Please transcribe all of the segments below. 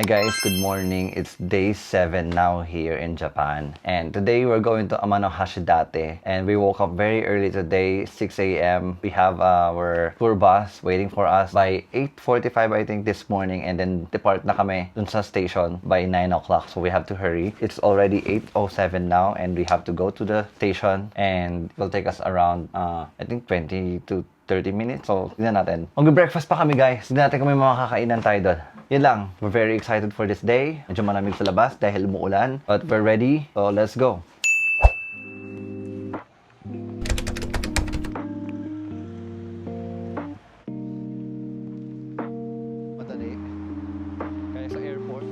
Hi guys, good morning. It's day 7 now here in Japan. And today we're going to Amano Hashidate. And we woke up very early today, 6 a.m. We have our tour bus waiting for us by 8:45 I think this morning. And then depart na kami dun sa station by 9 o'clock. So we have to hurry. It's already 8:07 now and we have to go to the station. And it will take us around, I think 20 to 30 minutes. So, tignan natin. Mag-breakfast pa kami guys. Tignan natin kung may mga kakainan tayo doon. Yun lang. We're very excited for this day. Medyo malamig sa labas dahil umuulan. But we're ready. So, let's go. Madali. Kaya sa airport.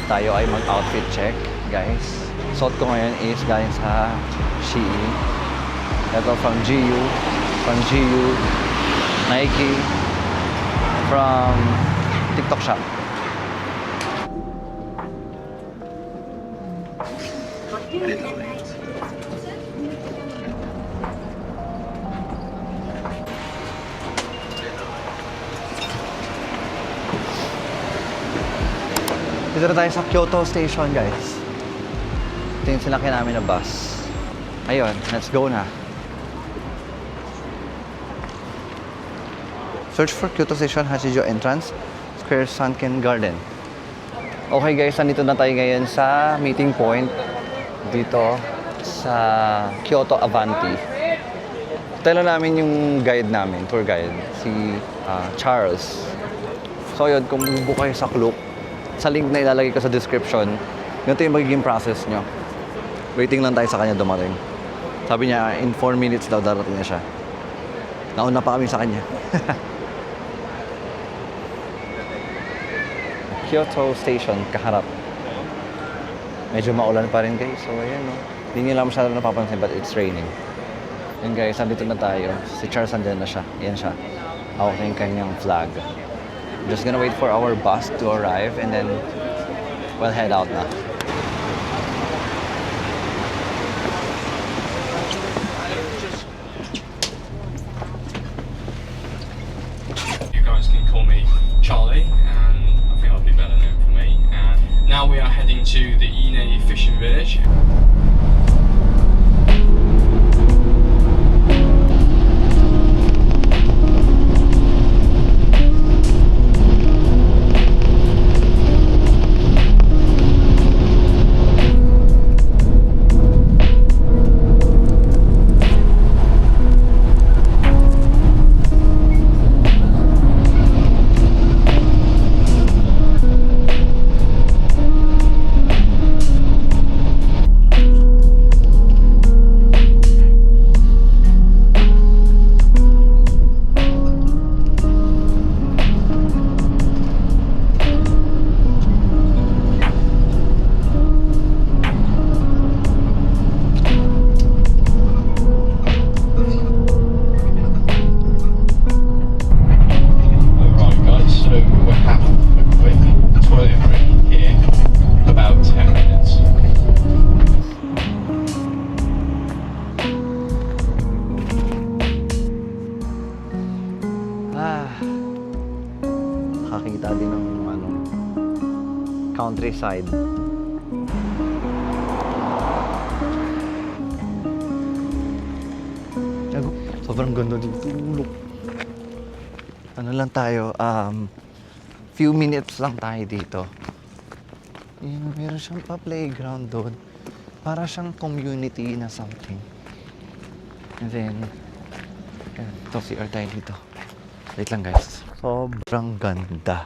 Tayo ay mag-outfit check, guys. Suot ko ngayon is galing sa Shein. Ito from GU, Nike, from TikTok shop. Dito na tayo sa Kyoto Station, guys. Ito yung sinakyan namin na bus. Ayun, let's go na. Search for Kyoto Station, Hachijo Entrance, Square Sunken Garden. Okay guys, nandito na tayo ngayon sa meeting point dito sa Kyoto Avanti. Tala namin yung guide namin, tour guide, si Charles. So yun, kung bubuo kayo sa Klook, sa link na ilalagay ko sa description, ganito yung magiging process nyo. Waiting lang tayo sa kanya dumating. Sabi niya, in 4 minutes daw darating na siya. Nauna pa kami sa kanya. Kyoto Station, kaharap. Medyo maulan pa rin guys, so ayan no. Hindi nyo lang masyado napapansin, but it's raining. Yan guys, nandito na tayo. Si Charles andyan na siya. Yan siya. Hawak na yung kanyang flag. Just gonna wait for our bus to arrive and then we'll head out na. You guys can call me Charlie, and I think I'll be better known for me. And now we are heading to the Ine fishing village. Nakakita din ng countryside. Sobrang ganda dito. Look. Ano lang tayo, few minutes lang tayo dito. Meron siyang pa-playground doon. Para siyang community na something. And then, ito CR tayo dito. Wait lang guys. Sobrang ganda.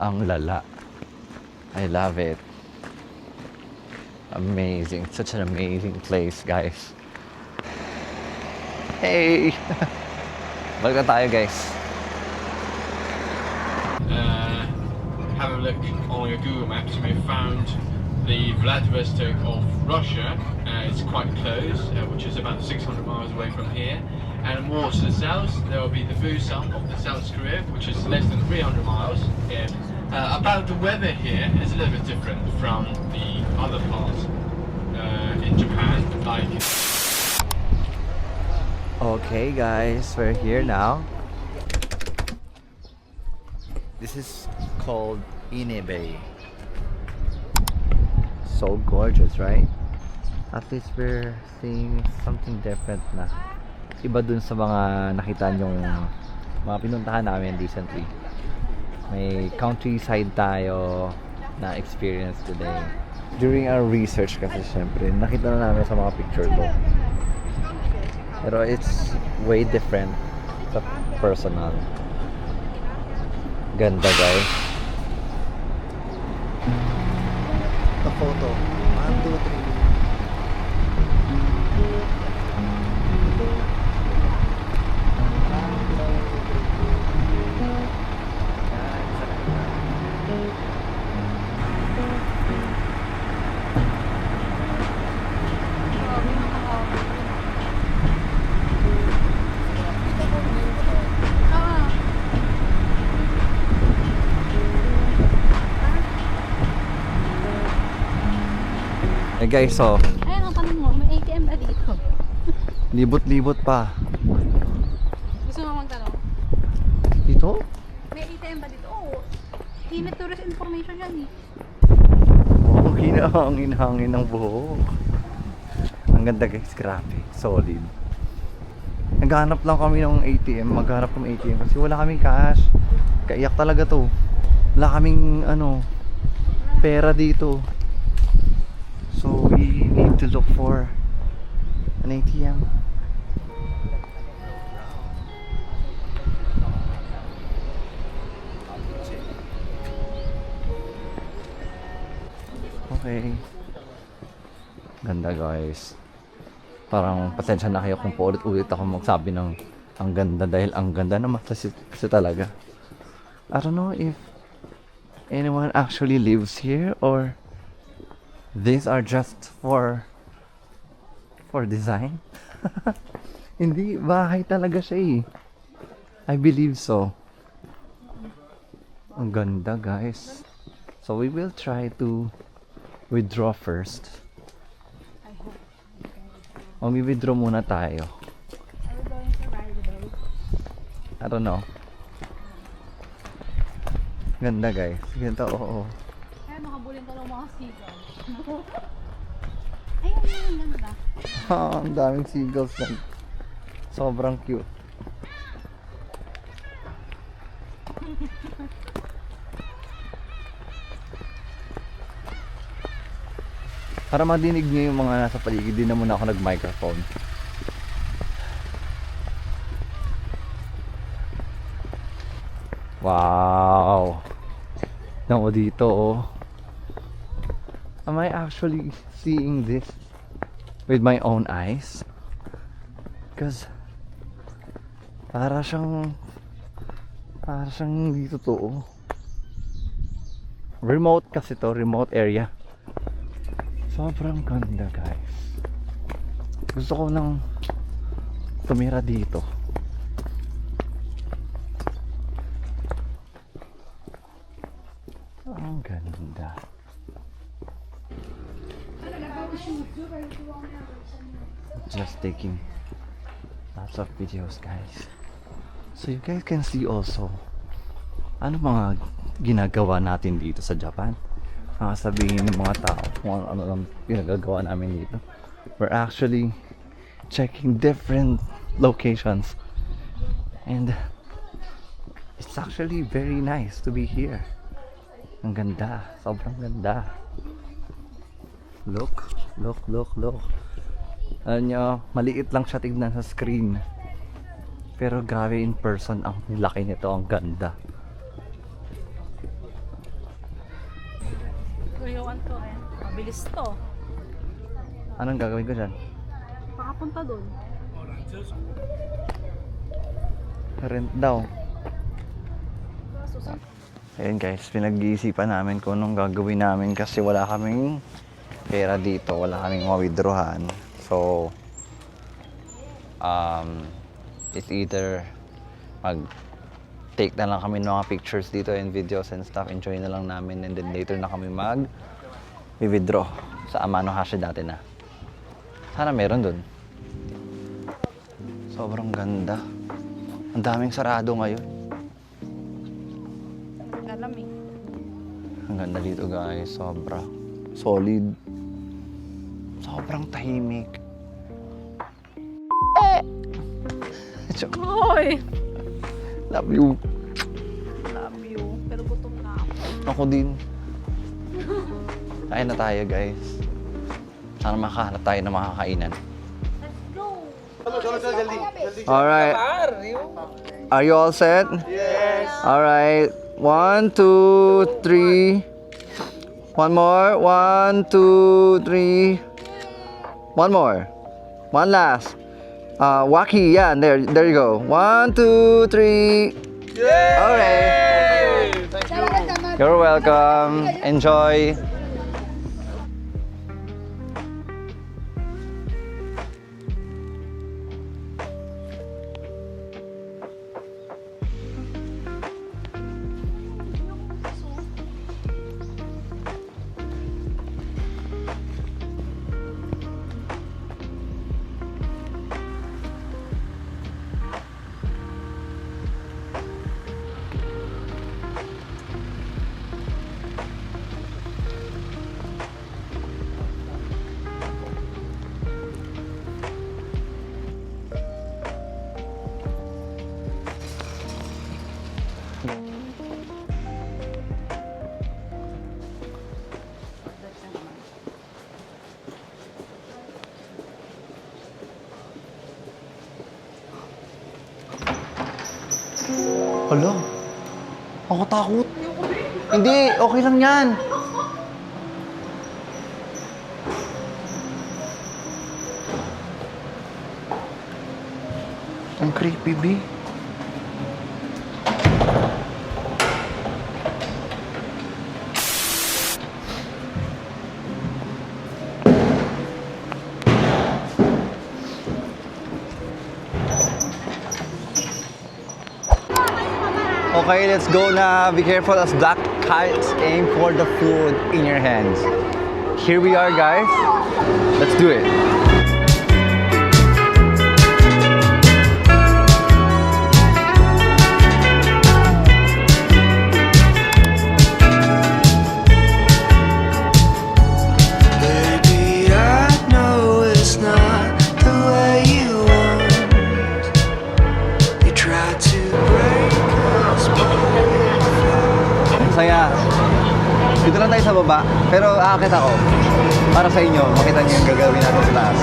Ang lala. I love it. Amazing. Such an amazing place, guys. Hey! Balik na tayo, guys. Have a look on your Google Maps. You may have found the Vladivostok of Russia. It's quite close, which is about 600 miles away from here. And more to the south, there will be the Busan of the South Korea, which is less than 300 miles here. About the weather here is a little bit different from the other parts in Japan. Like Okay guys, we're here now. This is called Ine Bay. So gorgeous, right? At least we're seeing something different na. Iba dun sa mga nakita nyong mga pinuntahan namin recently. May countryside tayo na experience today. During our research kasi syempre, nakita na namin sa mga picture to. Pero it's way different sa personal. Ganda guys. The photo. 1, 2, 3. Eh guys, so Ayun ang tanong mo, may ATM ba dito? libot-libot pa. Gusto mo magtanong? Dito? May ATM ba dito? Oo. Hinit tourist information yan eh. Oh, hinahangin ng buhok. Ang ganda guys, grabe. Solid. Naghanap lang kami ng ATM. Maghanap kami ATM kasi wala kaming cash. Kaiyak talaga to. Wala kaming pera dito. So we need to look for an ATM. Okay. Ganda guys. Parang pasensya na kayo kung paulit-ulit ako magsabi ng ang ganda dahil ang ganda naman kasi talaga. I don't know if anyone actually lives here or these are just for design. Hindi, bahay talaga siya eh. I believe so. Ang ganda guys. So we will try to withdraw first. O withdraw muna tayo. Are we going to ride though? I don't know. Ganda guys. Ganda, oo. Ay, makabulin ka lang mga seagull. Ayun, ayun, ganda. Ang daming seagulls yan. Sobrang cute. Para madinig niyo yung mga nasa paligid, din na muna ako nag-microphone. Wow! Nako dito oh. Am I actually seeing this with my own eyes? Because para siyang hindi totoo. Remote kasi to, remote area. Sobrang ganda guys. Gusto ko nang tumira dito. Ang ganda. Just taking lots of videos guys. So you guys can see also ano mga ginagawa natin dito sa Japan. Sabihin ng mga tao kung ano lang pinagagawa namin dito. We're actually checking different locations and it's actually very nice to be here. Ang ganda, sobrang ganda. Look. Alam nyo, maliit lang siya tignan sa screen. Pero grabe in person, ang laki nito, ang ganda. Kuyawan to eh. Mabilis to. Anong gagawin ko dyan? Pakapunta doon. Rent daw. Ayun guys, pinag-iisipan namin kung anong gagawin namin kasi wala kaming pera dito, wala kaming ma-withdrawhan. So, it's either take na lang kami ng mga pictures dito and videos and stuff, enjoy na lang namin, and then later na kami withdraw sa Amano Hashidate na. Sana meron dun. Sobrang ganda. Ang daming sarado ngayon. Galamig. Ang ganda dito guys, sobra. Solid. Sobrang tahimik. Joke. Hoy! Love you. Love you. Pero gutom na ako. Ako din. Kain na tayo guys. Sana makahanap tayo ng makakainan. Let's go! Alright. Are you all set? Yes. Alright. 1, 2, 3. One more. 1, 2, 3. One more. One last. Wacky, yeah, there you go. 1, 2, 3. Yay! Alright. You're welcome. Enjoy. Hala, ako takot. Hindi, okay lang yan. Ang creepy, B. Okay, let's go na. Be careful as black kites aim for the food in your hands. Here we are, guys. Let's do it. Baby, I know it's not the way you want. You try to break us, Ang saya. Dito lang tayo sa baba, pero aakit ako. Para sa inyo, makita niyo yung gagawin natin sa taas.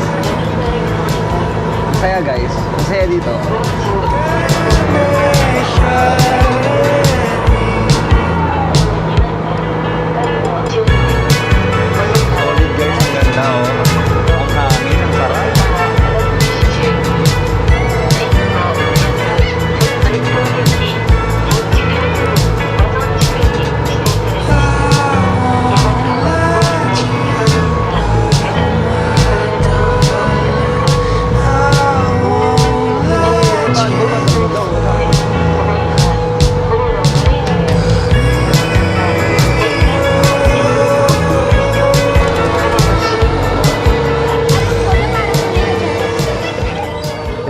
Ang saya, guys. Ang saya dito. Solid, guys. Ang ganda, oh. Ang hangin, ang sarap.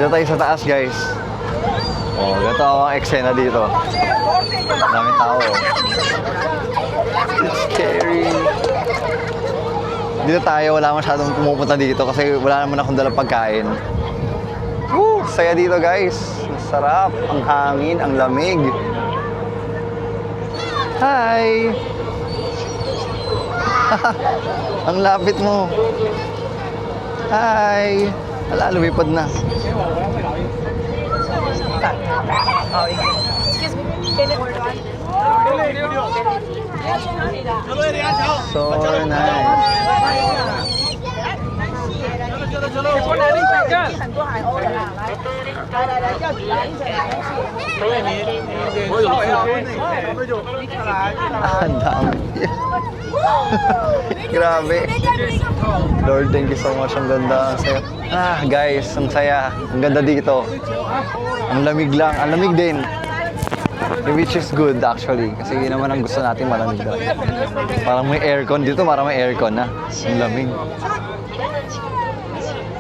Dito tayo sa taas, guys. Oh, ganito ang eksena dito. Daming tao. It's scary. Dito tayo, wala masyadong pumupunta dito kasi wala naman akong dalang pagkain. Woo! Saya dito, guys. Sarap, ang hangin, ang lamig. Hi! Ang lapit mo. Hi! Wala, lumipad na. So nice. Ang dami. Grabe. Lord, thank you so much. Ang ganda. Ang saya. Guys, ang saya. Ang ganda dito. Ang lamig lang. Ang lamig din. Which is good actually. Kasi yun naman ang gusto natin, malamig daw. Parang may aircon dito. Parang may aircon na. Ang lamig.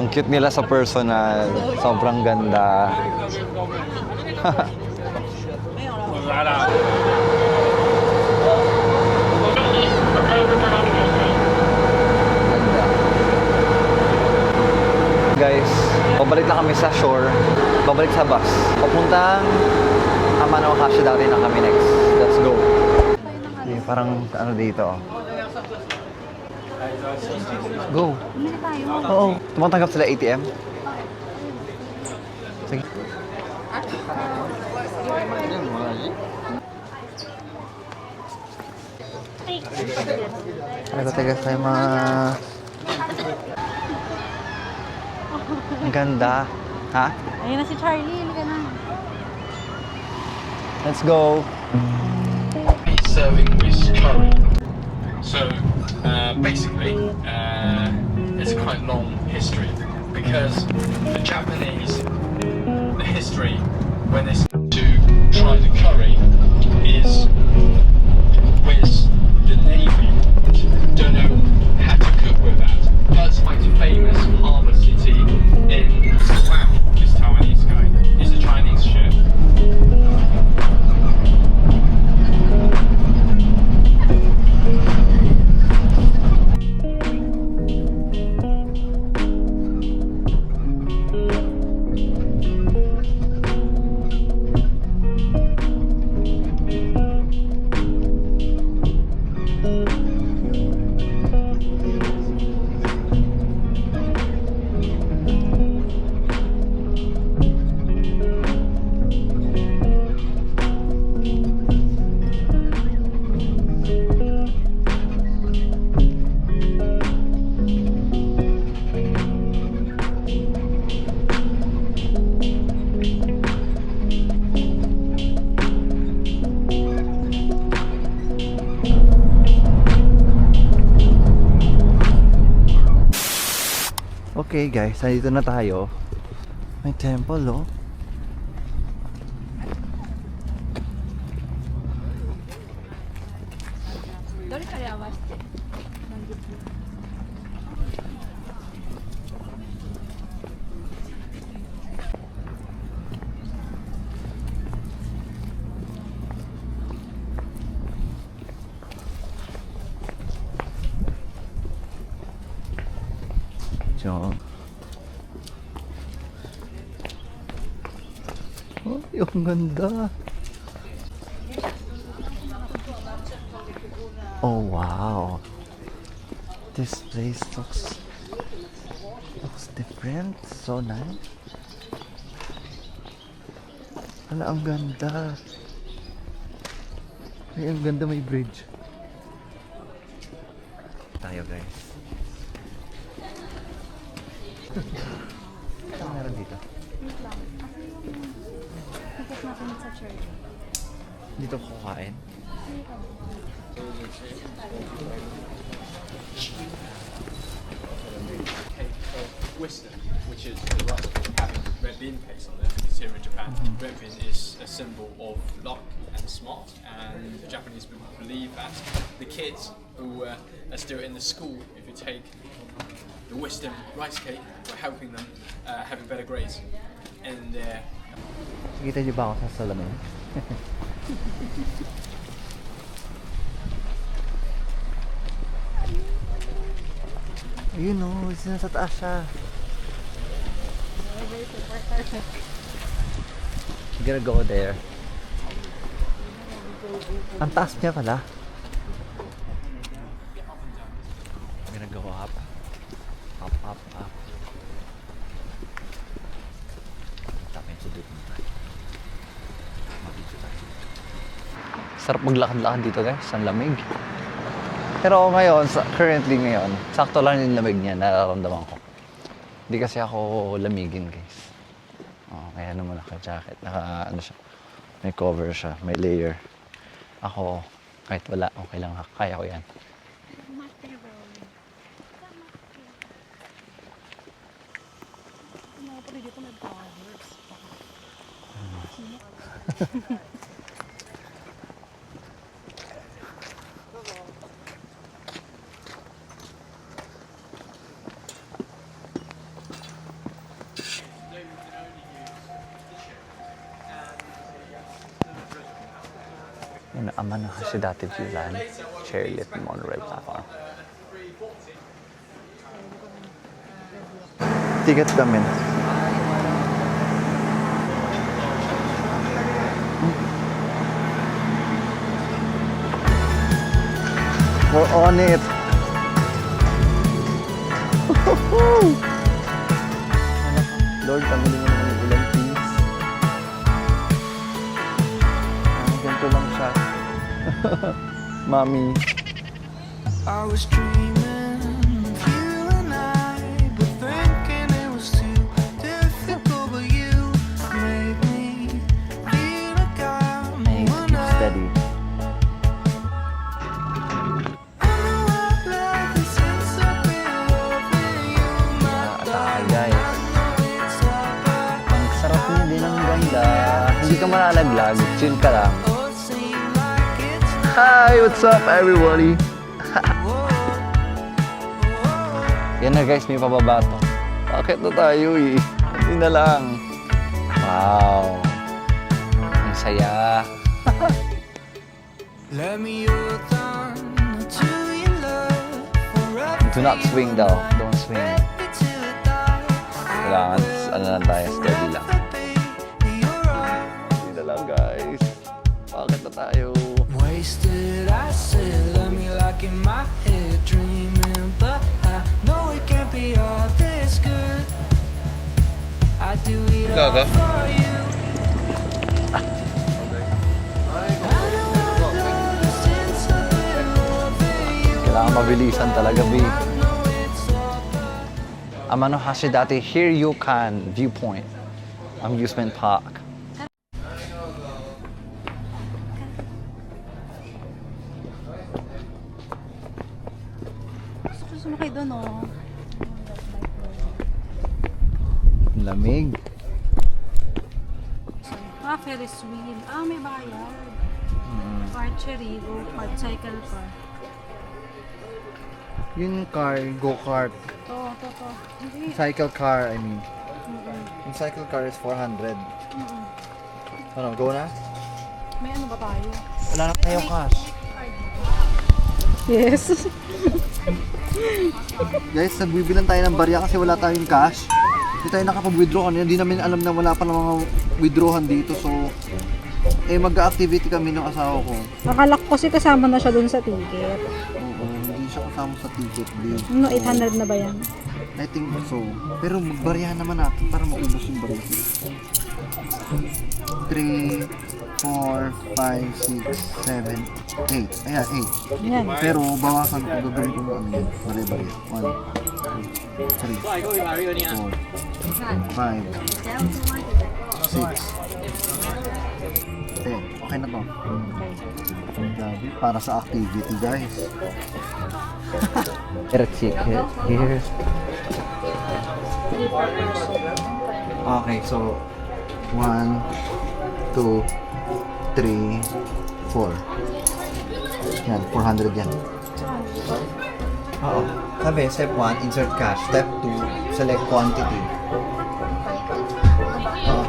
Ang cute nila sa personal. Sobrang ganda. Ganda. Guys, pabalik na kami sa shore. Pabalik sa bus. Papuntang Amano Hashidate na kami next. Let's go. Okay, parang ano dito. Go. Bumili tayo. Oo. Tumatanggap sila ATM? Sige. Teka tayo mga... Ang ganda. Ha? Ayun na si Charlie. Halika na. Let's go. He's serving this curry. So basically, it's a quite long history because the Japanese, the history when they start to try the curry is with the navy. Don't know how to cook with that. But it's quite famous harbor city in wow, this Taiwanese guy. He's a Chinese chef. Okay guys, nandito na tayo. May temple oh. Dori karyawas. Diyan. Ay, ang ganda. Oh wow. This place looks different. So nice. Ala, ang ganda. Ay, ang ganda, may bridge. Tayo guys. Ano meron dito? Ticket natin sa church. Dito ko kukain. Cake of wisdom, which is the rice cake having red bean paste on it, because here in Japan, red bean is a symbol of luck and smart, and the Japanese believe that the kids who are still in the school, if you take the wisdom rice cake, we're helping them having better grades in their. Kita niyo ba ako sa salamin? Ayun o, nasa taas siya. I'm gonna go there. Ang taas niya pala. I'm gonna go up. Up, up, up. Tapos sudut mo tayo. Mabito tayo. Sarap maglakad-lakad dito guys, ang lamig. Pero ngayon, currently ngayon, sakto lang yung lamig niya, nararamdaman ko. Hindi kasi ako lamigin guys. Oh, kaya naman naka-jacket, ano siya, may cover siya, may layer. Ako, kahit wala, okay lang, kaya ko yan. Amano Hashidate Viewland, chairlift monorail platform. Ticket kami. We're on it. Lord, tanggalin mo naman yung ulan, please. Ganito lang siya. Mami. I was dreaming of you and I, but thinking it was too difficult. But you made me feel like I'm Hey, one keep of. steady. Atake, guys. Ang sarap niya din, ang ganda. Hindi ka malalaglag, chill ka lang. Hi, what's up everybody? Yan na guys, may pababa to. Bakit na tayo eh? Hindi na lang. Wow. Ang saya. Let me hold on to your love forever. Do not swing daw. Don't swing. Kailangan, ano lang tayo, steady lang. Hindi na lang guys. Bakit na tayo? Wasted, I said, let me lock in my head, dreaming, but I know it can't be all this good. I do it all for you. I know I've lost since I've been loving you. Kailangan mabilisan talaga, B. I know it's all but Amano Hashidate Hiryukan Viewpoint Amusement Park. Gusto ko sumakay doon, oh. Ang lamig. Ah, Ferris wheel. Ah, may bayad. Archery, go-kart, cycle car. Yun yung car, go-kart. To. Hindi. Cycle car, I mean. Yung cycle car is 400. Ano, go na? May ano ba tayo? Wala na tayong cash. Yes. Guys, nagbibilan tayo ng barya kasi wala tayong cash. Hindi tayo nakapag-withdraw kanina. Hindi namin alam na wala pa ng mga withdrawhan dito. So, mag-activity kami ng asawa ko. Akala ko kasi kasama na siya doon sa ticket. Oo, hindi siya kasama sa ticket, babe. Ano, 800 na ba yan? I think so. Pero magbaryahan naman natin para maubos yung barya. 3, 4, 5, 6, 7, 8. Ayan, 8. Yan. Pero bawasan ko, gagawin ko ano yan. Barya-barya. 1, 2, 3, 4, 5, 6, 10. Okay na to. Grabe, para sa activity, guys. Get a ticket here. Okay, so 1, 2, 3, 4. Yan, 400 yan. Oo. Sabi, step 1, insert cash. Step 2, select quantity. Oo.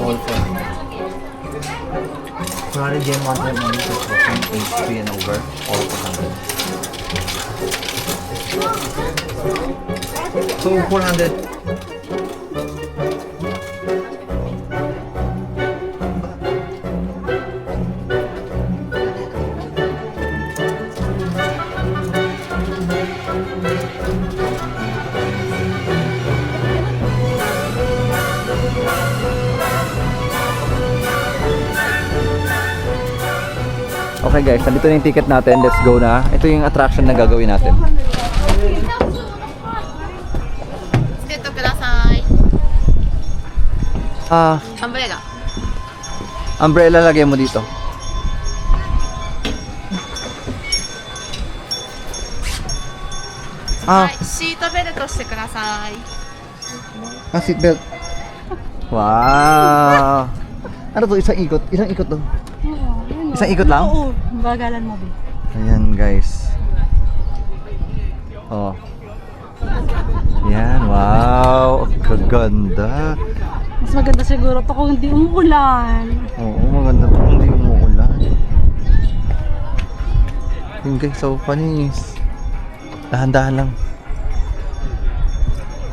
All 400. 400 yen, 1 money, so 3 and over. All 400. So, 400. Okay guys, nandito na yung ticket natin. Let's go na. Ito yung attraction na gagawin natin. チケットください。 Ah, アンブレラ。 umbrella lagay mo dito. Ah, はい、シートベルトしてください。 ah seatbelt. Wow. Ano to? Isang ikot? Isang ikot to? Oo. Isang ikot lang? Oo. Bagalan mo, babe. Ayan guys. Oh. Yan, wow. Kaganda. Mas maganda siguro to kung hindi umuulan. Oo, maganda to kung hindi umuulan. Yun guys, so panis. Dahan-dahan lang.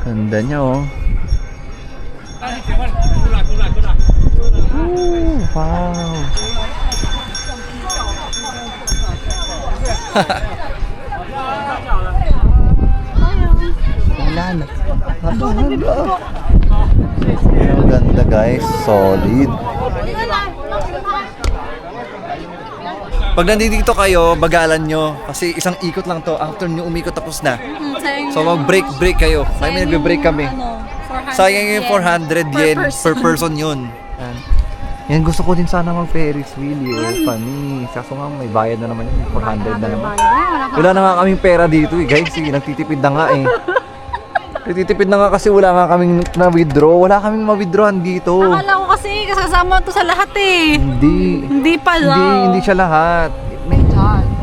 Ganda niya oh. Ooh, wow. Wala na. Ang ganda guys, solid. Pag nandito kayo, bagalan nyo. Kasi isang ikot lang to. After nyo umikot, tapos na. So mag-break kayo. Kami nagbe-break kami. Sayang yung 400 yen per person yun. Yan, gusto ko din sana mag-Ferris wheel yun. Funny. Kaso nga may bayad na naman yun. 400 na naman. Wala na nga kaming pera dito eh guys. Nagtitipid na nga eh. Nagtitipid na nga kasi wala nga kaming na-withdraw. Wala kaming ma-withdrawan dito. Akala ko kasi kasama to sa lahat eh. Hindi pala. Hindi siya lahat.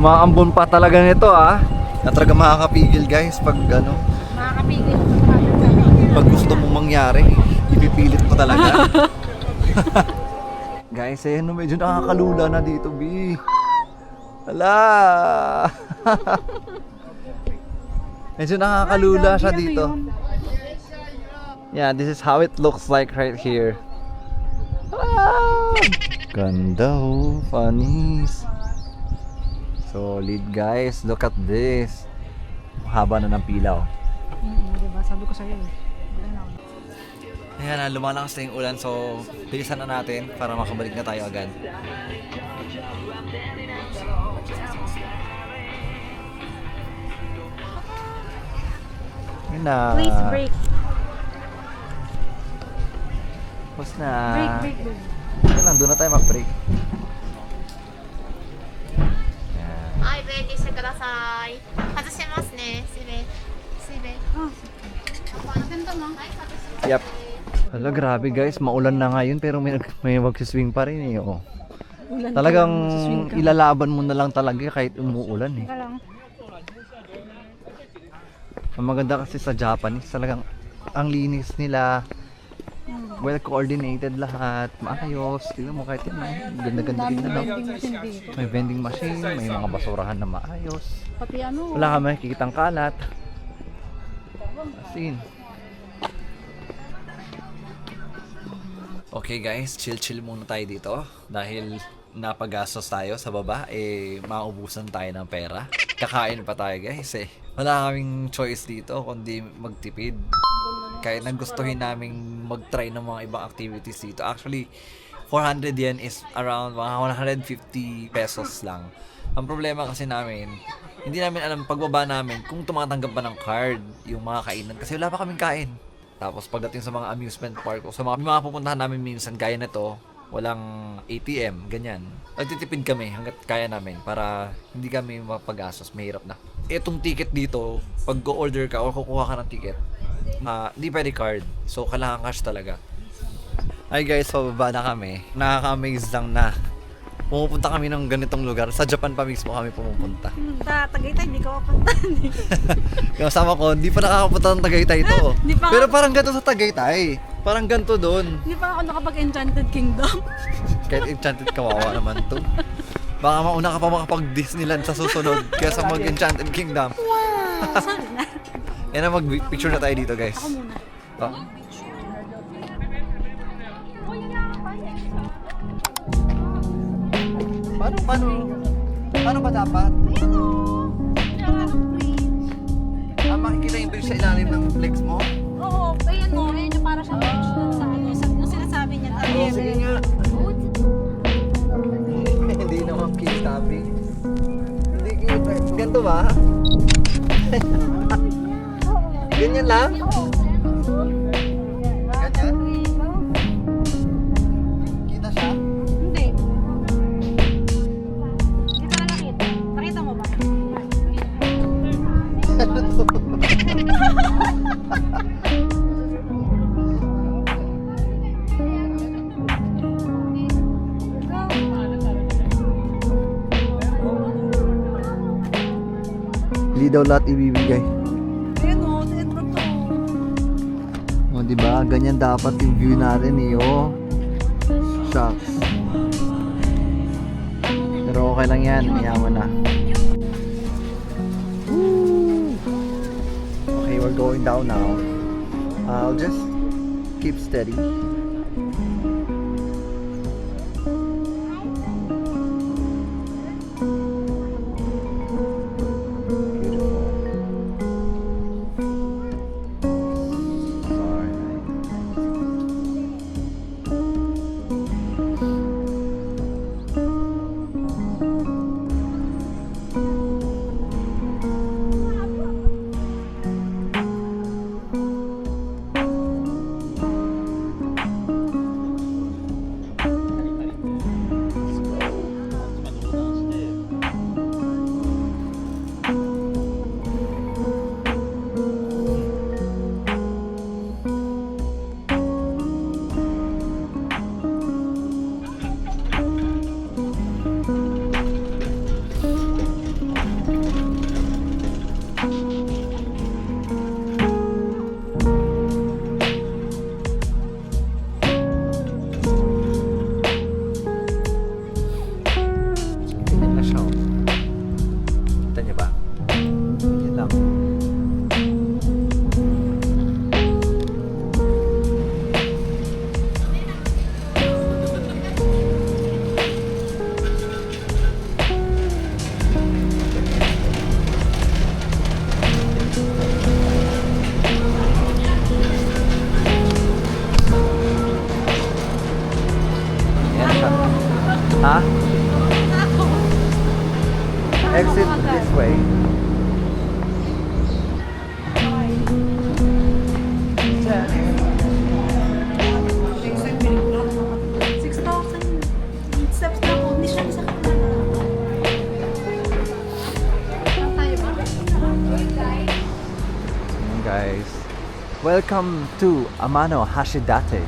Maambon pa talaga nito ah. Na talaga makakapigil guys pag ano. Makakapigil. Pag gusto mong mangyari, ipipilit mo talaga. Guys, ayan, medyo nakakalula na dito, B. Hala! Medyo nakakalula siya dito. Yeah, this is how it looks like right here. Ah! Ganda oh, panis. Solid guys, look at this. Haba na ng pila oh. Diba? Sabi ko sa'yo eh. Ayan, lumalakas na yung ulan so bilisan na natin para makabalik na tayo agad. Yun na. Please break. Tapos na. Break. Yun lang, doon na tayo mag-break. Hi, break してください。外しますね。水平。水平。 Ganda no? Yep. Hala, grabe guys, maulan na ngayon pero may magsiswing pa rin eh. Oh. Talagang ilalaban mo na lang talaga kahit umuulan eh. Teka lang. Ang maganda kasi sa Japanese, talagang ang linis nila. Well coordinated lahat, maayos. Tingnan mo kahit yun, ganda-ganda rin na lang. May vending machine, may mga basurahan na maayos. Pati ano. Wala ka makikitang kalat. As in. Okay guys, chill muna tayo dito dahil napagastos tayo sa baba, maubusan tayo ng pera. Kakain pa tayo guys eh. Wala kaming choice dito kundi magtipid. Kahit nagustuhin naming mag-try ng mga ibang activities dito. Actually, 400 yen is around mga 150 pesos lang. Ang problema kasi namin, hindi namin alam pagbaba namin kung tumatanggap ba ng card yung mga kainan kasi wala pa kaming kain. Tapos pagdating sa mga amusement park o sa mga pupuntahan namin minsan gaya na to, walang ATM, ganyan. Nagtitipid kami hanggat kaya namin para hindi kami mapagastos, mahirap na. Itong ticket dito, pag go-order ka o kukuha ka ng ticket, hindi pwede card. So kailangan cash talaga. Hi guys, pababa na kami. Nakaka-amaze lang na pumupunta kami ng ganitong lugar. Sa Japan pa mismo kami pumupunta. Tagaytay, hindi ko mapunta. Yung kasama ko, hindi pa nakakapunta ng Tagaytay ito. Pero parang ganito sa Tagaytay. Parang ganito doon. Hindi pa ako nakapag-Enchanted Kingdom. Kahit Enchanted kawawa naman to. Baka mauna ka pa makapag-Disneyland sa susunod kaysa mag-Enchanted Kingdom. Wow! Sorry na. Yan na, mag-picture na tayo dito guys. Ako muna. Oh. Paano ba dapat? Makikita yung bridge sa ilalim ng legs mo? Oo, ayun mo. Ayun yung para siyang beach dun sa ano. Yung sinasabi niya. Oo, sige nga. Hindi naman kiss-tapping. Hindi, ganito ba? Ganyan lang? Ganyan? Kita siya? Hindi. Hindi pa na nakita. Nakita mo ba? Ano to? Hindi daw lahat ibibigay. Ayun o, dentro to. O, diba? Ganyan dapat yung view natin eh, oh. Shucks. Pero okay lang yan, mayaman na. we're going down now. I'll just keep steady. Huh? Exit this way. Guys, welcome to Amano Hashidate,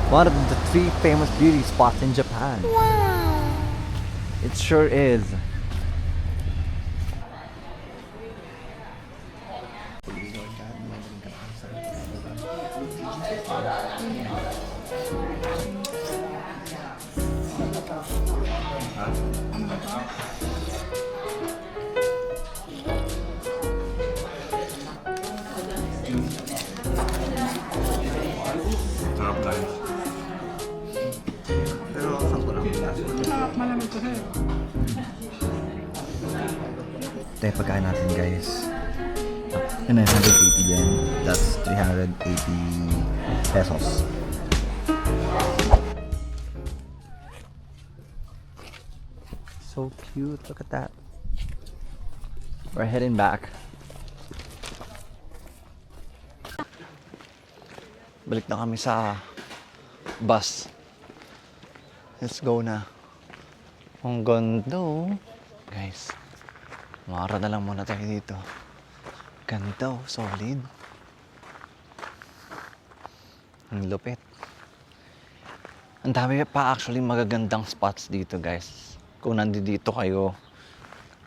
one of the 3 famous beauty spots in Japan. Wow! It sure is. Ito yung pagkain natin, guys. And 980 yen. That's 380 pesos. So cute. Look at that. We're heading back. Balik na kami sa bus. Let's go na. Ang ganda, oh. Guys, mara na lang muna tayo dito. Ganda, oh. Solid. Ang lupit. Ang dami pa actually magagandang spots dito, guys. Kung nandito kayo,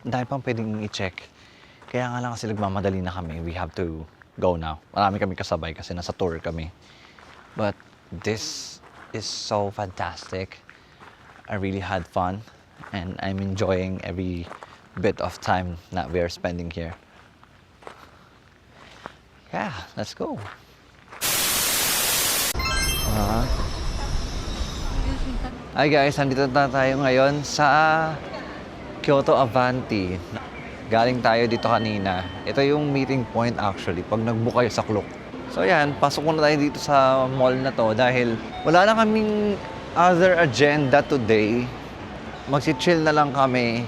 ang dami pang pwedeng i-check. Kaya nga lang kasi nagmamadali na kami. We have to go now. Marami kami kasabay kasi nasa tour kami. But this is so fantastic. I really had fun. And I'm enjoying every bit of time that we are spending here. Yeah, let's go. Hi guys, nandito na tayo ngayon sa Kyoto Avanti. Galing tayo dito kanina. Ito yung meeting point actually pag nag-book kayo sa Klook. So yan, pasok muna tayo dito sa mall na to dahil wala na kaming other agenda today. Magsi-chill na lang kami.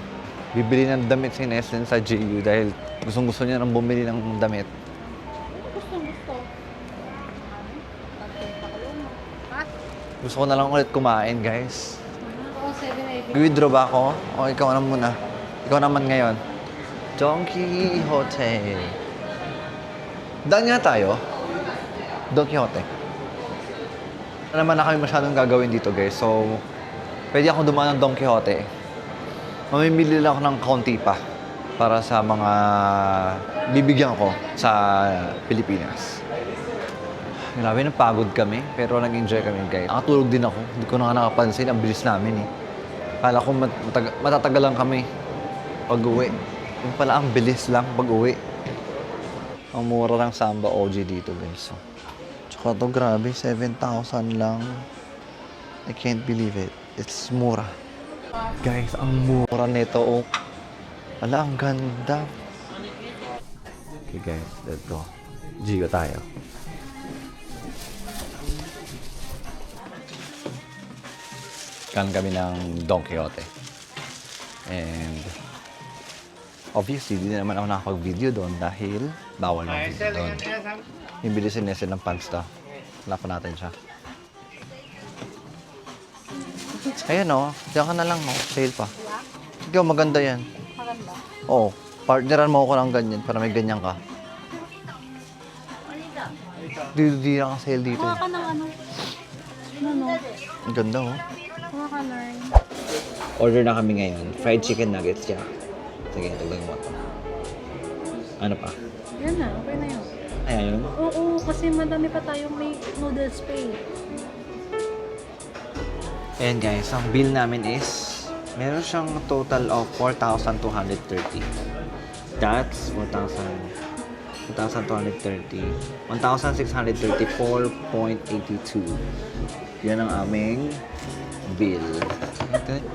Bibili ng damit si Neslin sa GU dahil gustong-gusto niya nang bumili ng damit. Gusto ko na lang ulit kumain, guys. Withdraw ba ako? O ikaw na muna? Ikaw naman ngayon. Don Quixote. Daan nga tayo. Don Quixote. Wala naman na kami masyadong gagawin dito, guys. So, pwede akong dumaan ng Don Quixote. Mamimili lang ako ng kaunti pa para sa mga bibigyan ko sa Pilipinas. Grabe, napagod kami, pero nag-enjoy kami, guys. Nakatulog din ako. Hindi ko na nakapansin. Ang bilis namin, eh. Kala ko matatagalan kami pag-uwi. Yung pala, ang bilis lang pag-uwi. Ang mura ng Samba OG dito, guys. So, tsaka to, grabe, 7,000 lang. I can't believe it. It's mura. Guys, ang mura nito. Oh. Ala, ang ganda. Okay, guys, let's go. Gigo tayo. Kan kami ng Don Quixote. And obviously, di na naman ako nakapag-video doon dahil bawal na video doon. Yung bili si Nessie ng pants to. Wala pa natin siya. Ayan o, diyan ka na lang o. Sale pa. Ikaw, maganda yan. Maganda. Oo, partneran mo ako ng ganyan para may ganyan ka. Di na ka sale dito. Kuha ka ng ano? Ano? Ang ganda o. Kuha ka learn. Order na kami ngayon. Fried chicken nuggets siya. Sige, tagdag mo ito. Ano pa? Yan na, okay na yun. Ayan yun. Oo, kasi madami pa tayong may noodles pa eh. And guys, ang bill namin is, meron siyang total of 4,230. That's 4,230. 1,634.82. Yan ang aming bill.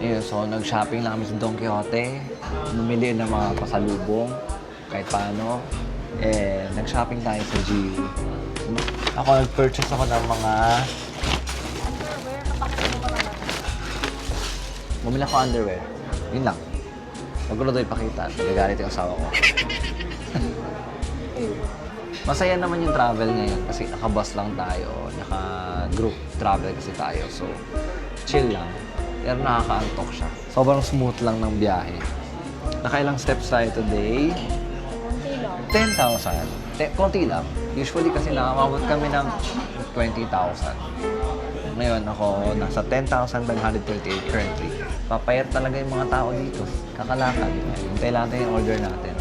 Ayun, so nag-shopping lang kami sa Don Quixote. Bumili ng mga pasalubong, kahit paano. Eh, nag-shopping tayo sa GU. Ako, nag-purchase ako ng mga... Bumili ako underwear. Yun lang. Huwag ko na doon ipakita. Nagagalit yung asawa ko. Masaya naman yung travel ngayon kasi naka-bus lang tayo. Naka-group travel kasi tayo. So, chill lang. Pero nakaka-antok siya. Sobrang smooth lang ng biyahe. Nakailang steps tayo today? 10,000. Konti lang. Usually kasi nakamabot kami ng 20,000. Ngayon ako nasa 10,938 currently. Papayat talaga yung mga tao dito. Kakalakad. Hintay natin yung order natin.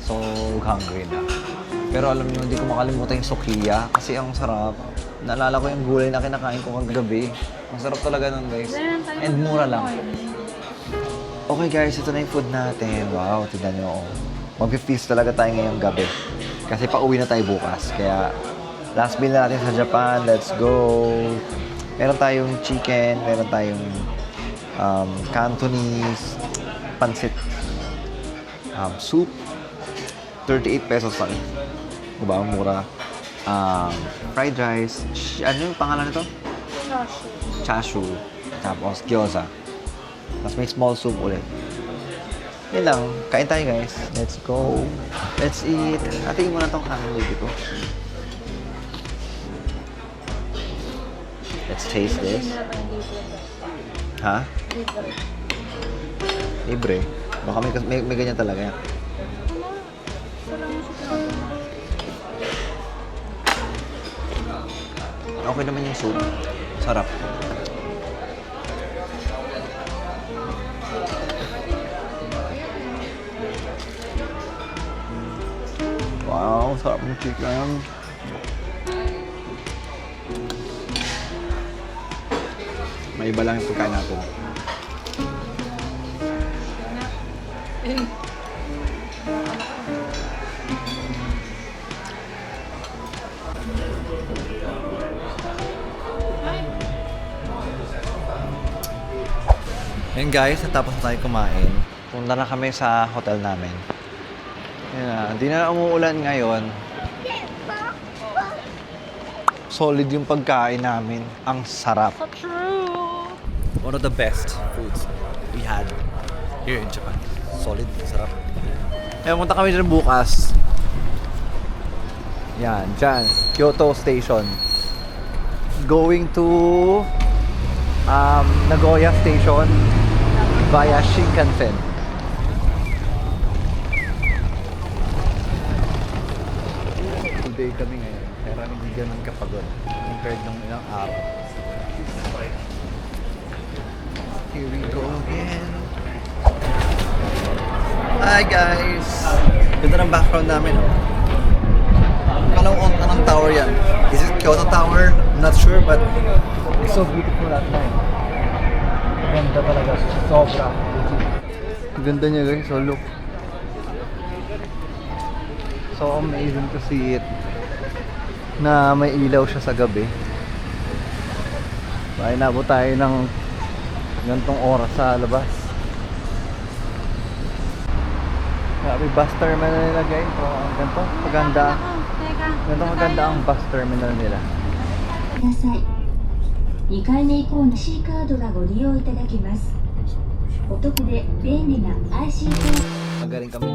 So, hungry na. Pero alam niyo, hindi ko makalimutan yung sukiya kasi ang sarap. Naalala ko yung gulay na kinakain ko kagabi. Ang sarap talaga nun, guys. And mura lang. Okay guys, ito na yung food natin. Wow, tignan nyo. Mag-feast talaga tayo ngayong gabi. Kasi pauwi na tayo bukas. Kaya last meal na natin sa Japan. Let's go! Meron tayong chicken, meron tayong Cantonese, pancit, soup. 38 pesos lang. Diba? Mura. Fried rice. Ano yung pangalan nito? Chashu. Tapos gyoza. Tapos may small soup ulit. Yun lang. Kain tayo guys. Let's go. Let's eat. Atingin mo na itong kanin baby ko. Let's taste this. Ha? Libre. Baka may ganyan talaga yan. Okay naman yung soup. Sarap. Wow, sarap ng chicken. May iba lang yung pagkain natin. Ayun guys, natapos na tayo kumain. Punta na kami sa hotel namin. Ayun na, hindi na umuulan ngayon. Solid yung pagkain namin. Ang sarap. So true! One of the best foods we had here in Japan. Solid, sarap. Ayun, punta kami dyan bukas. Yan, dyan. Kyoto Station. Going to Nagoya Station via Shinkansen. Full day kami ngayon, pero hindi ganun kapagod compared nung ilang araw. Here we go again. Hi guys! Ganda ng background namin. Anong tower yan? Is it Kyoto Tower? I'm not sure, but it's so beautiful at night. Ganda talaga. Sobra. Ganda niya guys. So look. So amazing to see it na may ilaw siya sa gabi. Ay, nabot tayo ng gantong oras sa labas. Grabe, bus terminal nila guys. So, ganito, maganda. Ganito maganda ang bus terminal nila. ください。2階目以降の C カードがご利用いただけます。お得で便利な IC カード。 Magaling kami